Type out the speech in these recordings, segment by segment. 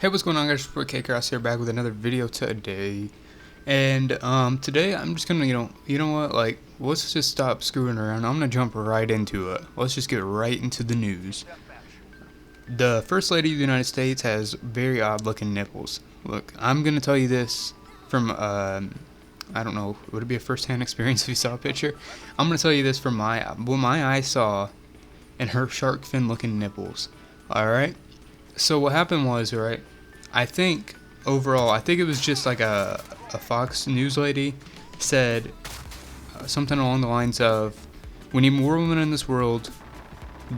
Hey, what's going on, guys? K-Cross here, back with another video today. And today I'm just gonna, you know what? Like, let's just stop screwing around. I'm gonna jump right into it. Let's just get right into the news. The First Lady of the United States has very odd-looking nipples. Look, I'm gonna tell you this from, I don't know, would it be a first-hand experience if you saw a picture? I'm gonna tell you this from what my eyes saw, and her shark fin-looking nipples. All right. So what happened was, right, I think it was just like a Fox News lady said something along the lines of, we need more women in this world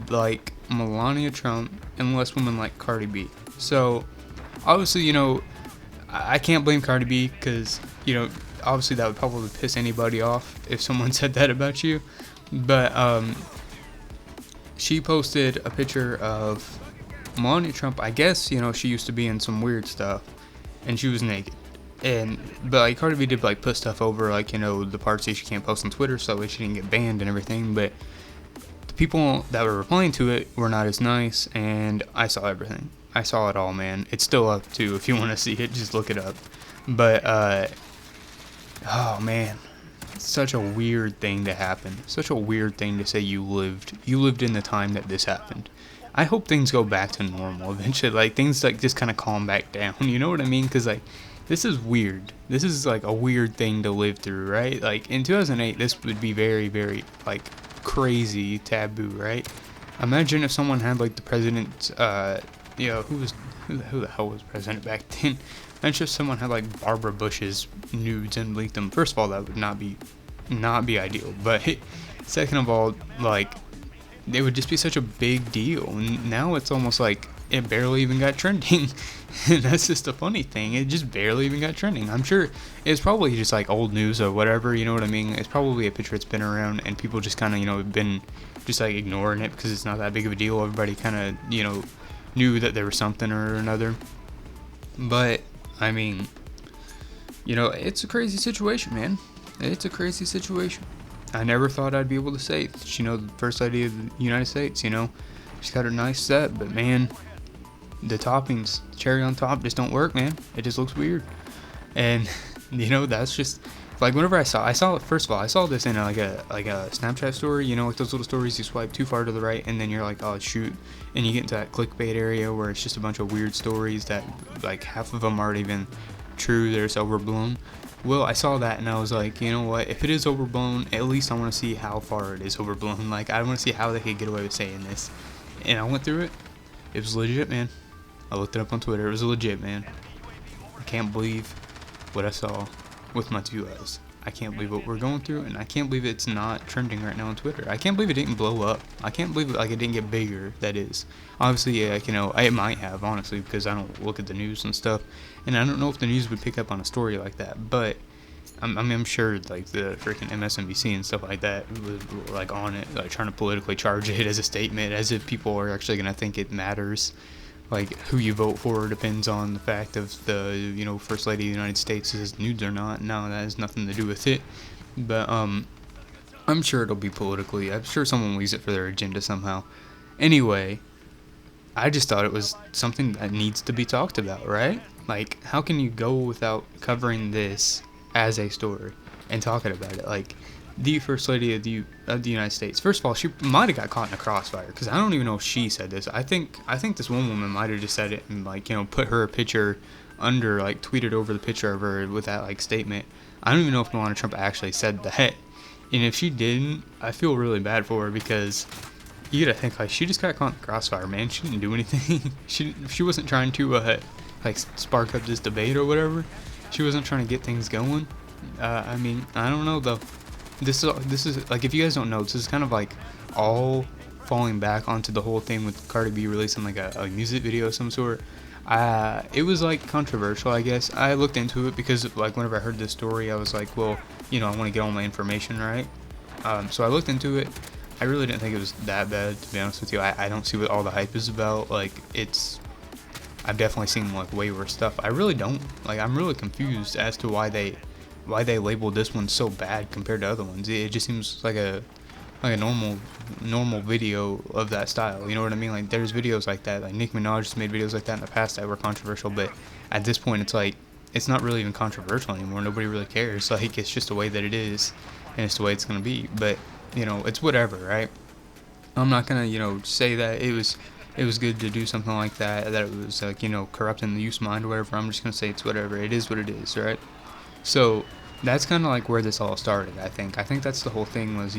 like Melania Trump and less women like Cardi B. So obviously, I can't blame Cardi B because, obviously that would probably piss anybody off if someone said that about you. But she posted a picture of Melania Trump. I guess, she used to be in some weird stuff, and she was naked. But like Cardi B did like put stuff over, like, the parts that she can't post on Twitter, so that way she didn't get banned and everything. But the people that were replying to it were not as nice, and I saw everything. I saw it all, man. It's still up too. If you want to see it, just look it up. But oh man, such a weird thing to happen. Such a weird thing to say you lived in the time that this happened. I hope things go back to normal eventually. Like, things like just kind of calm back down. You know what I mean? Because, like, this is weird. This is like a weird thing to live through, right? Like, in 2008, this would be very, very, like, crazy taboo, right? Imagine if someone had, like, the president, who the hell was president back then? Imagine if someone had, like, Barbara Bush's nudes and leaked them. First of all, that would not be ideal. But second of all, like, it would just be such a big deal. And now it's almost like it barely even got trending. And that's just a funny thing. It just barely even got trending. I'm sure it's probably just like old news or whatever, you know what I mean? It's probably a picture that's been around and people just kind of, been just like ignoring it because it's not that big of a deal. Everybody kind of, knew that there was something or another. But, I mean, it's a crazy situation, man. It's a crazy situation. I never thought I'd be able to say, the First Lady of the United States, she's got a nice set, but man, the toppings, cherry on top, just don't work, man. It just looks weird. And, that's just, like, whenever I saw it, first of all, I saw this in like a Snapchat story, like those little stories you swipe too far to the right, and then you're like, oh, shoot. And you get into that clickbait area where it's just a bunch of weird stories that, like, half of them aren't even true, they're just overblown. Well, I saw that and I was like, you know what, if it is overblown, at least I want to see how far it is overblown. Like, I want to see how they could get away with saying this. And I went through it. It was legit, man. I looked it up on Twitter. It was legit, man. I can't believe what I saw with my two eyes. I can't believe what we're going through, and I can't believe it's not trending right now on Twitter. I can't believe it didn't blow up. I can't believe it didn't get bigger, that is. Obviously, yeah, it might have, honestly, because I don't look at the news and stuff, and I don't know if the news would pick up on a story like that, but I'm sure, like, the freaking MSNBC and stuff like that was, like, on it, like, trying to politically charge it as a statement, as if people are actually going to think it matters. Like, who you vote for depends on the fact of the, First Lady of the United States is nudes or not. No, that has nothing to do with it. But, I'm sure it'll be politically. I'm sure someone will use it for their agenda somehow. Anyway, I just thought it was something that needs to be talked about, right? Like, how can you go without covering this as a story and talking about it? Like, the First Lady of the United States. First of all, she might have got caught in a crossfire because I don't even know if she said this. I think this one woman might have just said it and, like, put her picture under, like, tweeted over the picture of her with that, like, statement. I don't even know if Melania Trump actually said that. And if she didn't, I feel really bad for her because you gotta think, like, she just got caught in the crossfire, man. She didn't do anything. She wasn't trying to like, spark up this debate or whatever. She wasn't trying to get things going. I mean, I don't know though. This is like, if you guys don't know, this is kind of like all falling back onto the whole thing with Cardi B releasing like a music video of some sort. It was like controversial, I guess. I looked into it because, like, whenever I heard this story, I was like, well, I want to get all my information right. So I looked into it. I really didn't think it was that bad, to be honest with you. I don't see what all the hype is about. Like, I've definitely seen, like, way worse stuff. I really don't. Like, I'm really confused as to why they labeled this one so bad compared to other ones. It just seems like a like a normal video of that style. You know what I mean? Like there's videos like that. Like Nicki Minaj has made videos like that in the past that were controversial, but at this point it's like it's not really even controversial anymore. Nobody really cares. Like it's just the way that it is, and it's the way it's gonna be. But you know, it's whatever, right? I'm not gonna, say that it was good to do something like that, that it was like, corrupting the youth's mind or whatever. I'm just gonna say it's whatever. It is what it is, right? So that's kind of like where this all started. I think that's the whole thing was,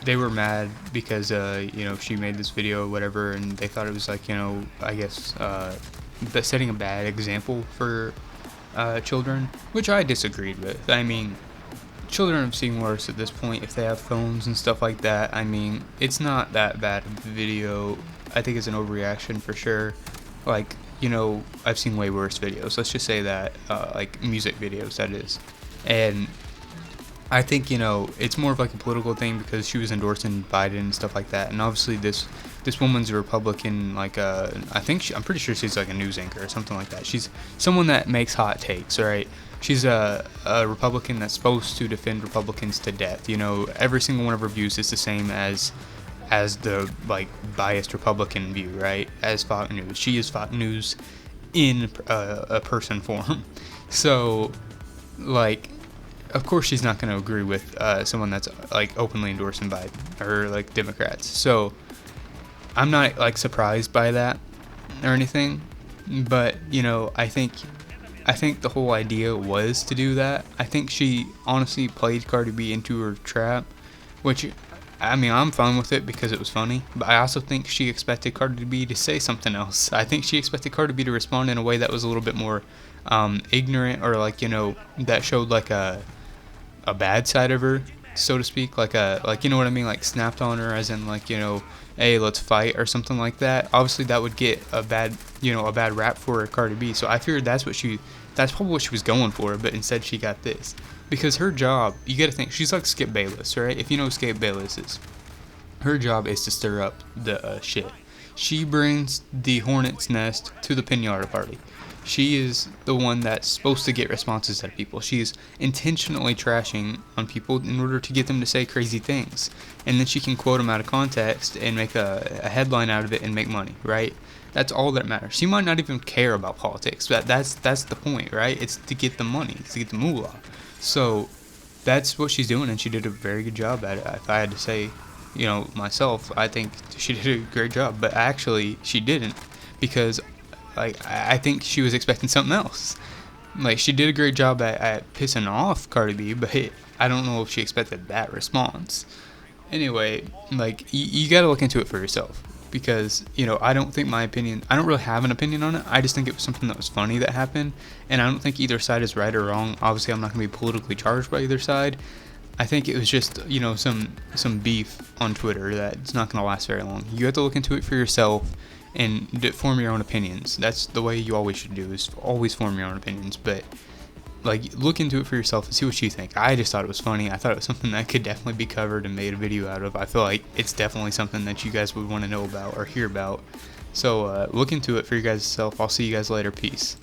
they were mad because she made this video or whatever, and they thought it was like, I guess setting a bad example for children, which I disagreed with. I mean, children have seen worse at this point if they have phones and stuff like that. I mean, it's not that bad of a video. I think it's an overreaction for sure. Like, I've seen way worse videos. Let's just say that, like music videos, that is. And I think, it's more of like a political thing because she was endorsing Biden and stuff like that. And obviously this woman's a Republican, like, I'm pretty sure she's like a news anchor or something like that. She's someone that makes hot takes, right? She's a Republican that's supposed to defend Republicans to death. Every single one of her views is the same as the like biased Republican view, right? As Fox News, she is Fox News in a person form. So, like, of course she's not going to agree with someone that's like openly endorsing Biden or like Democrats. So I'm not like surprised by that or anything, but I think the whole idea was to do that. I think she honestly played Cardi B into her trap, which, I mean, I'm fine with it because it was funny, but I also think she expected Cardi B to say something else. I think she expected Cardi B to respond in a way that was a little bit more ignorant, or like, that showed like a bad side of her, so to speak, like you know what I mean, like snapped on her, as in like, hey, let's fight or something like that. Obviously that would get a bad rap for Cardi B. So I figured that's probably what she was going for, but instead she got this. Because her job, you gotta think, she's like Skip Bayless, right? If you know who Skip Bayless is, her job is to stir up the shit. She brings the hornet's nest to the pinata party. She is the one that's supposed to get responses out of people. She's intentionally trashing on people in order to get them to say crazy things. And then she can quote them out of context and make a headline out of it and make money, right? That's all that matters. She might not even care about politics, but that's the point, right? It's to get the money, it's to get the moolah. So that's what she's doing, and she did a very good job at it. If I had to say, myself, I think she did a great job. But actually, she didn't, because like I think she was expecting something else. Like, she did a great job at pissing off Cardi B, but I don't know if she expected that response. Anyway, like, you gotta look into it for yourself, because I don't really have an opinion on it. I just think it was something that was funny that happened, and I don't think either side is right or wrong. Obviously, I'm not gonna be politically charged by either side. I think it was just some beef on Twitter that's not gonna last very long. You have to look into it for yourself and form your own opinions. That's the way you always should do, is always form your own opinions. But like, look into it for yourself and see what you think. I just thought it was funny. I thought it was something that could definitely be covered and made a video out of. I feel like it's definitely something that you guys would want to know about or hear about. So look into it for you guys yourself. I'll see you guys later. Peace.